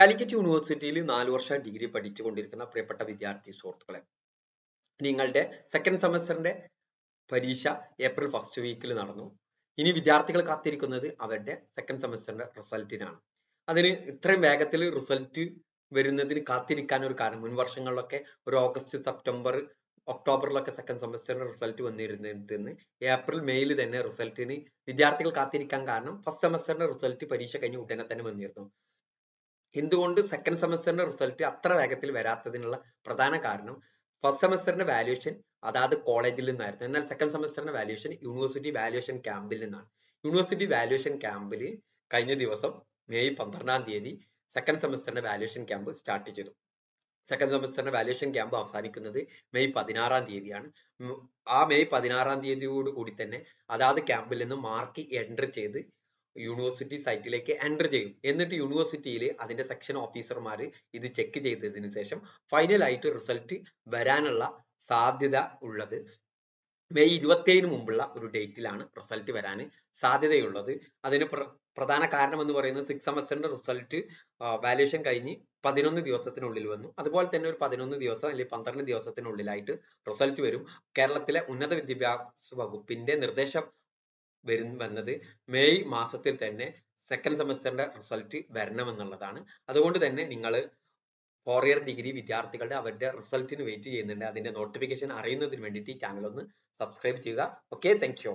കാലിക്കറ്റ് യൂണിവേഴ്സിറ്റിയിൽ 4 വർഷം ഡിഗ്രി പഠിച്ചുകൊണ്ടിരിക്കുന്ന പ്രിയപ്പെട്ട വിദ്യാർത്ഥി സുഹൃത്തുക്കളെ, നിങ്ങളുടെ സെക്കൻഡ് സെമസ്റ്ററിന്റെ പരീക്ഷ ഏപ്രിൽ ഫസ്റ്റ് വീക്കിൽ നടന്നു. ഇനി വിദ്യാർത്ഥികൾ കാത്തിരിക്കുന്നത് അവരുടെ സെക്കൻഡ് സെമസ്റ്ററിന്റെ റിസൾട്ടിനാണ്. അതിന് ഇത്രയും വേഗത്തിൽ റിസൾട്ട് വരുന്നതിന് കാത്തിരിക്കാൻ ഒരു കാരണം, മുൻ വർഷങ്ങളിലൊക്കെ ഒരു ഓഗസ്റ്റ്, സെപ്റ്റംബർ, ഒക്ടോബറിലൊക്കെ സെക്കൻഡ് സെമസ്റ്ററിന്റെ റിസൾട്ട് വന്നിരുന്നതിന് ഏപ്രിൽ, മെയ്യിൽ തന്നെ റിസൾട്ടിന് വിദ്യാർത്ഥികൾ കാത്തിരിക്കാൻ കാരണം ഫസ്റ്റ് സെമസ്റ്ററിന്റെ റിസൾട്ട് പരീക്ഷ കഴിഞ്ഞ് ഉടനെ തന്നെ വന്നിരുന്നു. എന്തുകൊണ്ട് സെക്കൻഡ് സെമസ്റ്ററിന്റെ റിസൾട്ട് അത്ര വേഗത്തിൽ വരാത്തതിനുള്ള പ്രധാന കാരണം ഫസ്റ്റ് സെമസ്റ്ററിന്റെ വാല്യുവേഷൻ അതാത് കോളേജിൽ നിന്നായിരുന്നു. എന്നാൽ സെക്കൻഡ് സെമസ്റ്ററിന്റെ വാല്യുവേഷൻ യൂണിവേഴ്സിറ്റി വാല്യുവേഷൻ ക്യാമ്പിൽ നിന്നാണ്. യൂണിവേഴ്സിറ്റി വാല്യുവേഷൻ ക്യാമ്പിൽ കഴിഞ്ഞ ദിവസം മെയ് 12-ാം തീയതി സെക്കൻഡ് സെമസ്റ്ററിന്റെ വാല്യുവേഷൻ ക്യാമ്പ് സ്റ്റാർട്ട് ചെയ്തു. സെക്കൻഡ് സെമസ്റ്ററിന്റെ വാല്യുവേഷൻ ക്യാമ്പ് അവസാനിക്കുന്നത് മെയ് 16-ാം തീയതിയാണ്. ആ മെയ് 16-ാം തീയതിയോട് കൂടി തന്നെ അതാത് ക്യാമ്പിൽ നിന്ന് മാർക്ക് എൻട്രി ചെയ്ത് യൂണിവേഴ്സിറ്റി സൈറ്റിലേക്ക് എൻറ്റർ ചെയ്യും. എന്നിട്ട് യൂണിവേഴ്സിറ്റിയിൽ അതിന്റെ സെക്ഷൻ ഓഫീസർമാർ ഇത് ചെക്ക് ചെയ്തതിനു ശേഷം ഫൈനലായിട്ട് റിസൾട്ട് വരാനുള്ള സാധ്യത ഉള്ളത് മെയ് 27-ന് മുമ്പുള്ള ഒരു ഡേറ്റിലാണ് റിസൾട്ട് വരാൻ സാധ്യതയുള്ളത്. അതിന് പ്രധാന കാരണം എന്ന് പറയുന്നത് സിക്സ് സെമസ്റ്ററിന്റെ റിസൾട്ട് വാല്യുവേഷൻ കഴിഞ്ഞ് 11 ദിവസത്തിനുള്ളിൽ വന്നു. അതുപോലെ തന്നെ ഒരു 11 ദിവസം അല്ലെങ്കിൽ 12 ദിവസത്തിനുള്ളിലായിട്ട് റിസൾട്ട് വരും. കേരളത്തിലെ ഉന്നത വിദ്യാഭ്യാസ വകുപ്പിന്റെ നിർദ്ദേശം വന്നത് മെയ് മാസത്തിൽ തന്നെ സെക്കൻഡ് സെമസ്റ്ററിന്റെ റിസൾട്ട് വരണമെന്നുള്ളതാണ്. അതുകൊണ്ട് തന്നെ നിങ്ങൾ 4 ഇയർ ഡിഗ്രി വിദ്യാർത്ഥികളുടെ അവരുടെ റിസൾട്ടിന് വെയിറ്റ് ചെയ്യുന്നുണ്ട്. അതിന്റെ നോട്ടിഫിക്കേഷൻ അറിയുന്നതിന് വേണ്ടിയിട്ട് ഈ ചാനൽ ഒന്ന് സബ്സ്ക്രൈബ് ചെയ്യുക. Okay, thank you.